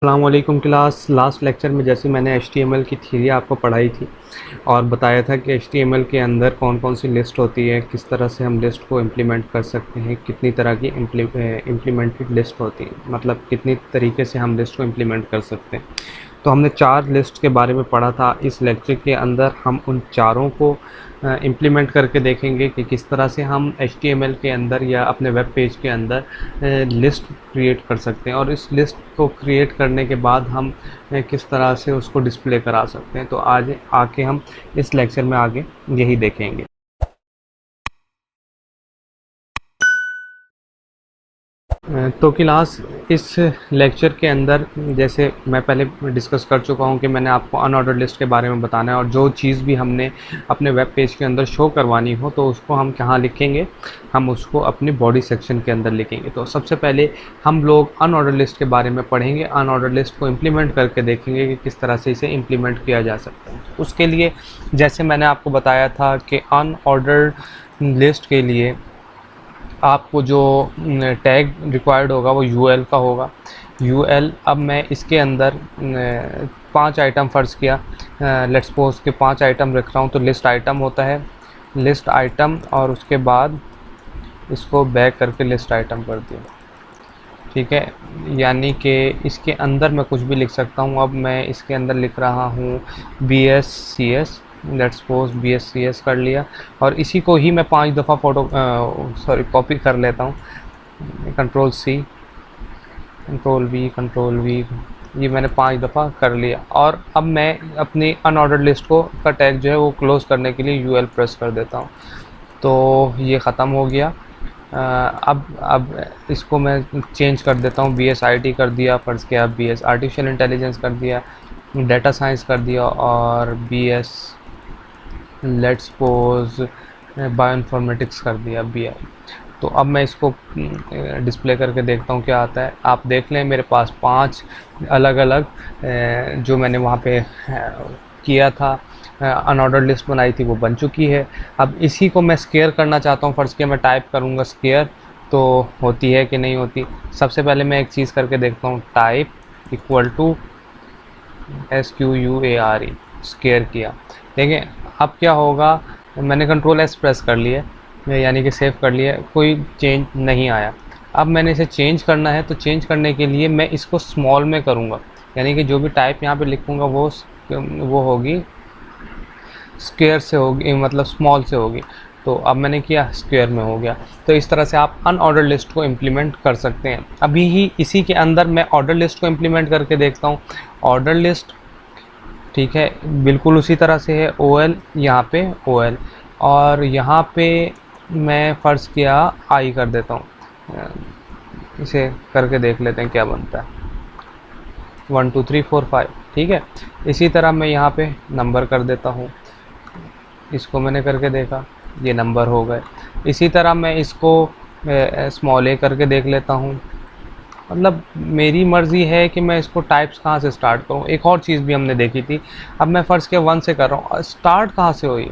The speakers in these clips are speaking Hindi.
अस्सलाम वालेकुम क्लास। लास्ट लेक्चर में जैसे मैंने HTML की थ्योरी आपको पढ़ाई थी और बताया था कि HTML के अंदर कौन कौन सी लिस्ट होती है, किस तरह से हम लिस्ट को इम्प्लीमेंट कर सकते हैं, कितनी तरह की इम्प्लीमेंटेड लिस्ट होती है, मतलब कितनी तरीके से हम लिस्ट को इम्प्लीमेंट कर सकते हैं। तो हमने 4 लिस्ट के बारे में पढ़ा था। इस लेक्चर के अंदर हम उन चारों को इम्प्लीमेंट करके देखेंगे कि किस तरह से हम HTML के अंदर या अपने वेब पेज के अंदर लिस्ट क्रिएट कर सकते हैं और इस लिस्ट को क्रिएट करने के बाद हम किस तरह से उसको डिस्प्ले करा सकते हैं। तो आज आके हम इस लेक्चर में आगे यही देखेंगे। तो क्लास इस लेक्चर के अंदर जैसे मैं पहले डिस्कस कर चुका हूं कि मैंने आपको अनऑर्डर लिस्ट के बारे में बताना है और जो चीज़ भी हमने अपने वेब पेज के अंदर शो करवानी हो तो उसको हम कहाँ लिखेंगे, हम उसको अपनी बॉडी सेक्शन के अंदर लिखेंगे। तो सबसे पहले हम लोग अनऑर्डर लिस्ट के बारे में पढ़ेंगे, अनऑर्डर लिस्ट को इम्प्लीमेंट करके देखेंगे कि किस तरह से इसे इम्प्लीमेंट किया जा सकता है। उसके लिए जैसे मैंने आपको बताया था कि अनऑर्डर लिस्ट के लिए आपको जो टैग रिक्वायर्ड होगा वो यूएल का होगा। यूएल, अब मैं इसके अंदर 5 आइटम फ़र्ज़ किया, लेट्स सपोज के 5 आइटम रख रहा हूँ तो लिस्ट आइटम होता है, लिस्ट आइटम, और उसके बाद इसको बैक करके लिस्ट आइटम कर दिया। ठीक है, यानी कि इसके अंदर मैं कुछ भी लिख सकता हूँ। अब मैं इसके अंदर लिख रहा हूँ BSCS, लेट्स सपोज BSCS कर लिया और इसी को ही मैं 5 दफ़ा कॉपी कर लेता हूँ। Ctrl+C, Ctrl+V, ये मैंने 5 दफ़ा कर लिया और अब मैं अपनी अनऑर्डर्ड लिस्ट को का टैग जो है वो क्लोज़ करने के लिए UL प्रेस कर देता हूँ। तो ये ख़त्म हो गया। अब इसको मैं चेंज कर देता हूँ, BSIT कर दिया, फ़र्ज़ किया BS आर्टिफिशियल इंटेलिजेंस कर दिया, डाटा साइंस कर दिया और BS लेट्स सपोज बायोइन्फॉर्मेटिक्स कर दिया BI। तो अब मैं इसको डिस्प्ले करके देखता हूँ क्या आता है। आप देख लें मेरे पास 5 अलग अलग जो मैंने वहाँ पे किया था, अनऑर्डर लिस्ट बनाई थी, वो बन चुकी है। अब इसी को मैं स्केयर करना चाहता हूँ। फ़र्ज़ किया मैं टाइप करूँगा स्केयर, तो होती है कि नहीं होती। सबसे पहले मैं एक चीज़ करके देखता हूँ, type equal to SQUARE, square किया। देखें अब क्या होगा, मैंने Ctrl+S प्रेस कर लिया, यानी कि सेव कर लिया, कोई चेंज नहीं आया। अब मैंने इसे चेंज करना है, तो चेंज करने के लिए मैं इसको स्मॉल में करूँगा, यानी कि जो भी टाइप यहाँ पे लिखूँगा वो होगी स्क्वायर से होगी, मतलब स्मॉल से होगी। तो अब मैंने किया, स्क्वायर में हो गया। तो इस तरह से आप अनऑर्डर लिस्ट को इम्प्लीमेंट कर सकते हैं। अभी ही इसी के अंदर मैं ऑर्डर लिस्ट को इम्प्लीमेंट करके देखता हूँ। ऑर्डर लिस्ट, ठीक है, बिल्कुल उसी तरह से है। OL, यहाँ पे OL और यहाँ पे मैं फ़र्ज़ किया आई कर देता हूँ। इसे करके देख लेते हैं क्या बनता है। 1 2 3 4 5, ठीक है। इसी तरह मैं यहाँ पे नंबर कर देता हूँ, इसको मैंने करके देखा, ये नंबर हो गए। इसी तरह मैं इसको स्मॉल ए करके देख लेता हूँ। मतलब मेरी मर्ज़ी है कि मैं इसको टाइप्स कहाँ से स्टार्ट करूँ। एक और चीज़ भी हमने देखी थी। अब मैं फ़र्ज़ किया 1 से कर रहा हूँ, स्टार्ट कहाँ से हुई,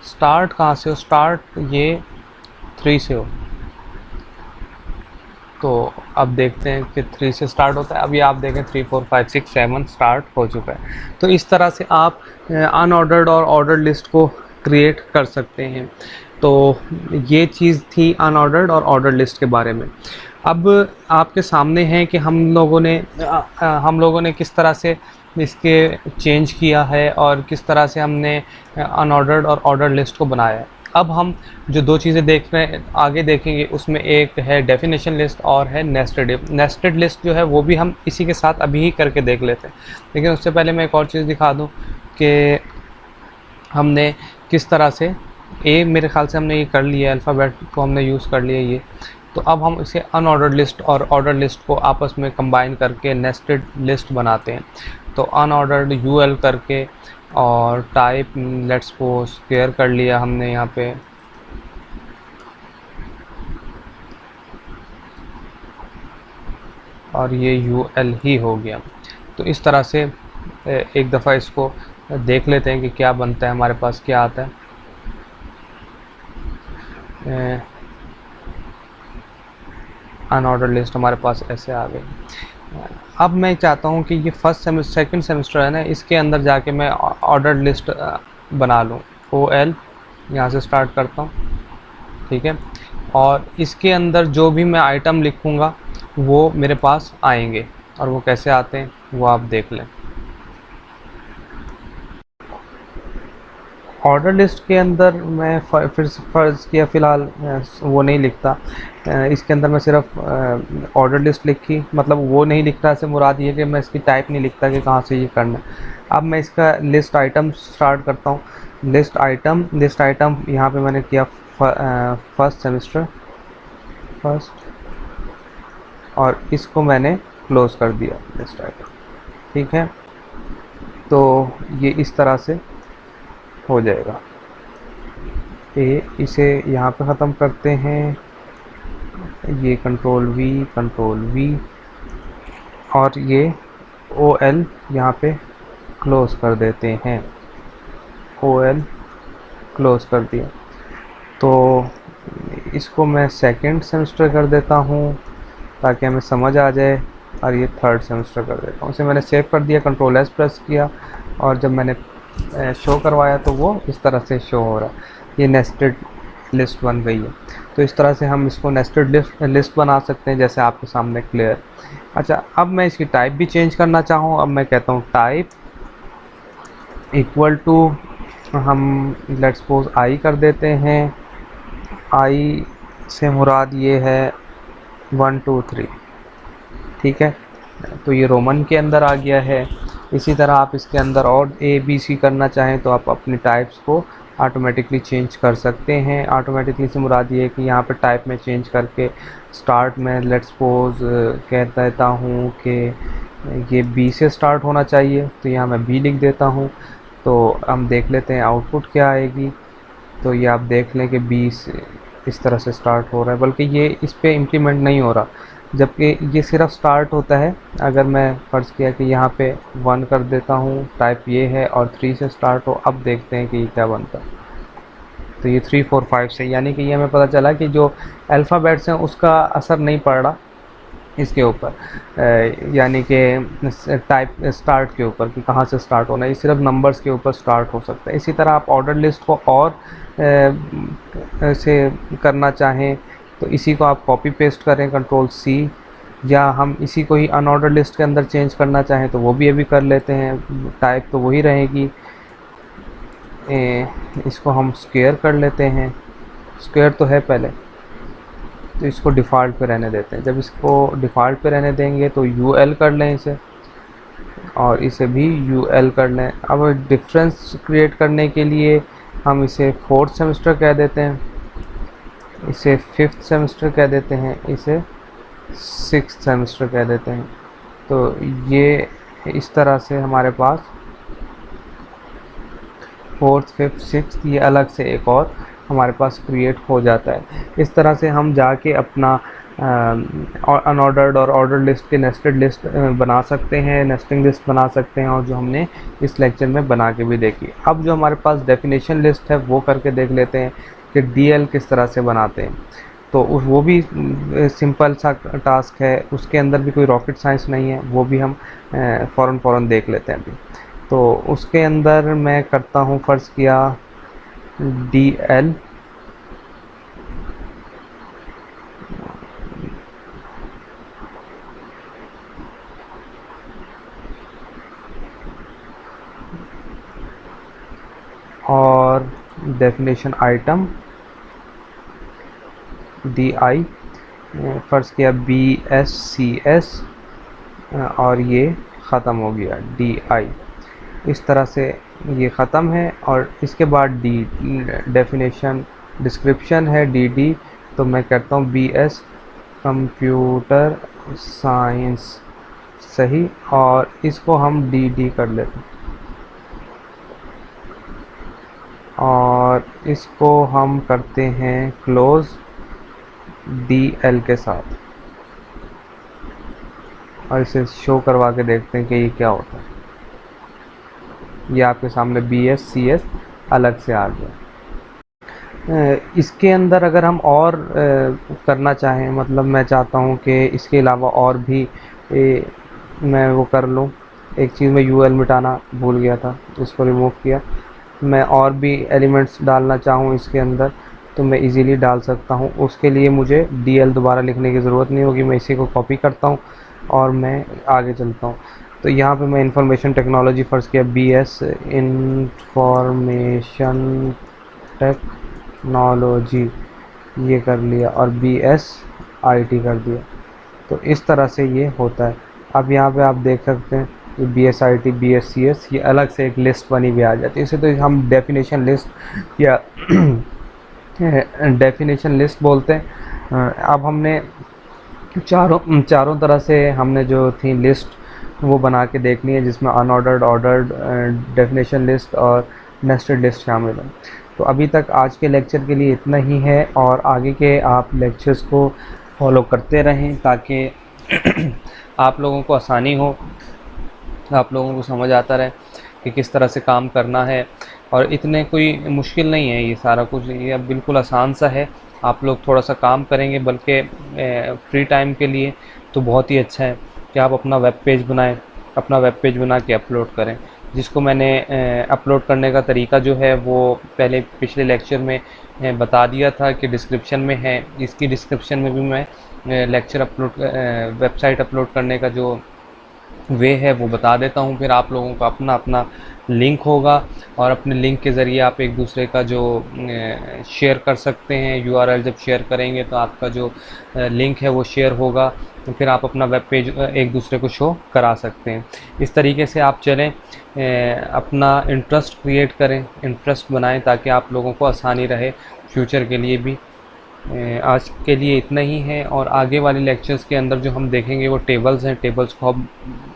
स्टार्ट कहाँ से हो, स्टार्ट ये 3 से हो। तो अब देखते हैं कि 3 से स्टार्ट होता है। अभी आप देखें 3 4 5 6 7 स्टार्ट हो चुका है। तो इस तरह से आप अनऑर्डर्ड और ऑर्डर्ड लिस्ट को क्रिएट कर सकते हैं। तो ये चीज़ थी अनऑर्डर्ड और ऑर्डर्ड लिस्ट के बारे में। अब आपके सामने है कि हम लोगों ने किस तरह से इसके चेंज किया है और किस तरह से हमने अनऑर्डर्ड और ऑर्डर्ड लिस्ट को बनाया है। अब हम जो 2 चीज़ें देख रहे हैं आगे देखेंगे, उसमें एक है डेफिनेशन लिस्ट और है नेस्टेड लिस्ट जो है वो भी हम इसी के साथ अभी ही करके देख लेते हैं। लेकिन उससे पहले मैं एक और चीज़ दिखा दूं कि हमने किस तरह से मेरे ख़्याल से हमने ये कर लिया, अल्फ़ाबेट को हमने यूज़ कर लिया ये। तो अब हम इसे अनऑर्डर्ड लिस्ट और ऑर्डर लिस्ट को आपस में कंबाइन करके नेस्टेड लिस्ट बनाते हैं। तो अनऑर्डर्ड UL करके और टाइप लेट्स सपोज स्क्वायर कर लिया हमने यहाँ पे, और ये UL ही हो गया। तो इस तरह से एक दफ़ा इसको देख लेते हैं कि क्या बनता है, हमारे पास क्या आता है। अनऑर्डर लिस्ट हमारे पास ऐसे आ गई। अब मैं चाहता हूँ कि ये फर्स्ट सेमेस्टर सेकंड सेमेस्टर है ना, इसके अंदर जाके मैं ऑर्डर लिस्ट बना लूँ। ओ एल यहाँ से स्टार्ट करता हूँ, ठीक है। और इसके अंदर जो भी मैं आइटम लिखूँगा वो मेरे पास आएंगे, और वो कैसे आते हैं वो आप देख लें। ऑर्डर लिस्ट के अंदर मैं फिर फ़र्ज़ किया फ़िलहाल वो नहीं लिखता। इसके अंदर मैं सिर्फ ऑर्डर लिस्ट लिखी, मतलब वो नहीं लिख रहा से मुराद ये कि मैं इसकी टाइप नहीं लिखता कि कहाँ से ये करना है। अब मैं इसका लिस्ट आइटम स्टार्ट करता हूँ। लिस्ट आइटम यहाँ पे मैंने किया फर्स्ट सेमेस्टर फर्स्ट, और इसको मैंने क्लोज़ कर दिया लिस्ट आइटम, ठीक है। तो ये इस तरह से हो जाएगा। इसे यहाँ पे ख़त्म करते हैं, ये कंट्रोल वी, और ये ओ एल यहाँ पे क्लोज़ कर देते हैं। ओ एल क्लोज़ कर दिया। तो इसको मैं सेकंड सेमेस्टर कर देता हूँ ताकि हमें समझ आ जाए, और ये थर्ड सेमेस्टर कर देता हूँ। इसे मैंने सेव कर दिया, कंट्रोल एस प्रेस किया, और जब मैंने शो करवाया तो वो इस तरह से शो हो रहा है। ये नेस्टेड लिस्ट बन गई है। तो इस तरह से हम इसको नेस्टेड लिस्ट बना सकते हैं, जैसे आपके सामने क्लियर। अच्छा, अब मैं इसकी टाइप भी चेंज करना चाहूँ। अब मैं कहता हूँ टाइप इक्वल टू, हम लेट्स सपोज आई कर देते हैं। आई से मुराद ये है 1 2 3, ठीक है। तो ये रोमन के अंदर आ गया है। इसी तरह आप इसके अंदर और ए बी सी करना चाहें तो आप अपनी टाइप्स को ऑटोमेटिकली चेंज कर सकते हैं। ऑटोमेटिकली से मुराद ये है कि यहाँ पे टाइप में चेंज करके स्टार्ट में लेट्स सपोज कह देता हूँ कि ये बी से स्टार्ट होना चाहिए, तो यहाँ मैं बी लिख देता हूँ। तो हम देख लेते हैं आउटपुट क्या आएगी। तो ये आप देख लें कि बी से इस तरह से स्टार्ट हो रहा है, बल्कि ये इस पर इम्प्लीमेंट नहीं हो रहा, जबकि ये सिर्फ स्टार्ट होता है। अगर मैं फ़र्ज़ किया कि यहाँ पे 1 कर देता हूँ, टाइप ये है, और 3 से स्टार्ट हो, अब देखते हैं कि ये क्या बनता है। तो ये 3 4 5 से, यानी कि ये हमें पता चला कि जो अल्फ़ाबेट्स हैं उसका असर नहीं पड़ रहा इसके ऊपर, यानी कि टाइप स्टार्ट के ऊपर कि कहाँ से स्टार्ट होना है। ये सिर्फ नंबर्स के ऊपर स्टार्ट हो सकता है। इसी तरह आप ऑर्डर लिस्ट को और से करना चाहें तो इसी को आप कॉपी पेस्ट करें कंट्रोल सी, या हम इसी को ही अनऑर्डर लिस्ट के अंदर चेंज करना चाहें तो वो भी अभी कर लेते हैं। टाइप तो वही रहेगी। इसको हम स्क्वायर कर लेते हैं, स्क्वायर तो है पहले, तो इसको डिफ़ॉल्ट पे रहने देते हैं। जब इसको डिफ़ॉल्ट पे रहने देंगे तो यू एल कर लें इसे, और इसे भी यू एल कर लें। अब डिफरेंस क्रिएट करने के लिए हम इसे फोर्थ सेमेस्टर कह देते हैं, इसे फिफ्थ सेमेस्टर कह देते हैं, इसे सिक्स्थ सेमेस्टर कह देते हैं। तो ये इस तरह से हमारे पास फोर्थ फिफ्थ सिक्स्थ ये अलग से एक और हमारे पास क्रिएट हो जाता है। इस तरह से हम जाके अपना अनऑर्डर्ड और ऑर्डर लिस्ट के नेस्टेड लिस्ट बना सकते हैं, नेस्टिंग लिस्ट बना सकते हैं, और जो हमने इस लेक्चर में बना के भी देखी। अब जो हमारे पास डेफिनेशन लिस्ट है वो करके देख लेते हैं कि डीएल किस तरह से बनाते हैं। तो वो भी सिंपल सा टास्क है, उसके अंदर भी कोई रॉकेट साइंस नहीं है, वो भी हम फ़ौरन देख लेते हैं अभी। तो उसके अंदर मैं करता हूँ, फ़र्ज़ किया डी एल और डेफिनेशन आइटम डी आई, फ़र्ज़ किया बी एस सी एस, और ये ख़त्म हो गया डी आई। इस तरह से ये ख़त्म है। और इसके बाद डी डेफिनेशन डिस्क्रिप्शन है डी डी, तो मैं करता हूँ बी एस कंप्यूटर साइंस, सही, और इसको हम डी डी कर लेते हैं, और इसको हम करते हैं क्लोज़ डी एल के साथ, और इसे शो करवा के देखते हैं कि ये क्या होता है। ये आपके सामने बी एस सी एस अलग से आ गया। इसके अंदर अगर हम और करना चाहें, मतलब मैं चाहता हूँ कि इसके अलावा और भी मैं वो कर लूँ। एक चीज़ मैं यूएल मिटाना भूल गया था, इसको रिमूव किया। मैं और भी एलिमेंट्स डालना चाहूँ इसके अंदर तो मैं इजीली डाल सकता हूँ। उसके लिए मुझे डीएल दोबारा लिखने की ज़रूरत नहीं होगी। मैं इसी को कॉपी करता हूँ और मैं आगे चलता हूँ। तो यहाँ पे मैं इंफॉर्मेशन टेक्नोलॉजी फ़र्ज़ किया, BS इंफॉर्मेशन टेक्नोलॉजी ये कर लिया और BSIT कर दिया। तो इस तरह से ये होता है। अब यहाँ पे आप देख सकते हैं कि BSIT BSCS ये अलग से एक लिस्ट बनी हुई आ जाती है। इसे तो हम डेफिनेशन लिस्ट या डेफिनेशन लिस्ट बोलते हैं। अब हमने चारों तरह से हमने जो थी लिस्ट वो बना के देखनी है, जिसमें अनऑर्डर्ड, ऑर्डर्ड, डेफिनेशन लिस्ट और नेस्टेड लिस्ट शामिल है। तो अभी तक आज के लेक्चर के लिए इतना ही है और आगे के आप लेक्चर्स को फॉलो करते रहें ताकि आप लोगों को आसानी हो, आप लोगों को समझ आता रहे कि किस तरह से काम करना है। और इतने कोई मुश्किल नहीं है ये सारा कुछ, ये बिल्कुल आसान सा है। आप लोग थोड़ा सा काम करेंगे बल्कि फ्री टाइम के लिए तो बहुत ही अच्छा है कि आप अपना वेब पेज बनाएं, अपना वेब पेज बना के अपलोड करें। जिसको मैंने अपलोड करने का तरीका जो है वो पहले पिछले लेक्चर में बता दिया था कि डिस्क्रिप्शन में है। इसकी डिस्क्रिप्शन में भी मैं लेक्चर अपलोड वेबसाइट अपलोड करने का जो वे है वो बता देता हूँ। फिर आप लोगों का अपना अपना लिंक होगा और अपने लिंक के ज़रिए आप एक दूसरे का जो शेयर कर सकते हैं। यूआरएल जब शेयर करेंगे तो आपका जो लिंक है वो शेयर होगा, तो फिर आप अपना वेब पेज एक दूसरे को शो करा सकते हैं। इस तरीके से आप चलें, अपना इंटरेस्ट क्रिएट करें, इंटरेस्ट बनाएं ताकि आप लोगों को आसानी रहे फ्यूचर के लिए भी। आज के लिए इतना ही है और आगे वाले लेक्चर्स के अंदर जो हम देखेंगे वो टेबल्स हैं। टेबल्स को हम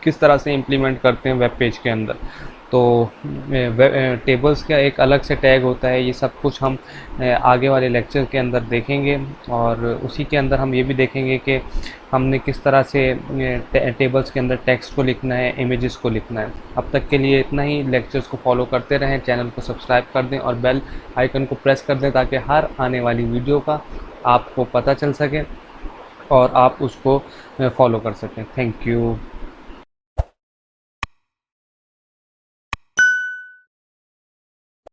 किस तरह से इम्प्लीमेंट करते हैं वेब पेज के अंदर। तो टेबल्स का एक अलग से टैग होता है, ये सब कुछ हम आगे वाले लेक्चर के अंदर देखेंगे। और उसी के अंदर हम ये भी देखेंगे कि हमने किस तरह से टेबल्स के अंदर टेक्स्ट को लिखना है, इमेजेस को लिखना है। अब तक के लिए इतना ही। लेक्चर्स को फॉलो करते रहें, चैनल को सब्सक्राइब कर दें और बेल आइकन को प्रेस कर दें ताकि हर आने वाली वीडियो का आपको पता चल सके और आप उसको फॉलो कर सकें। Thank you.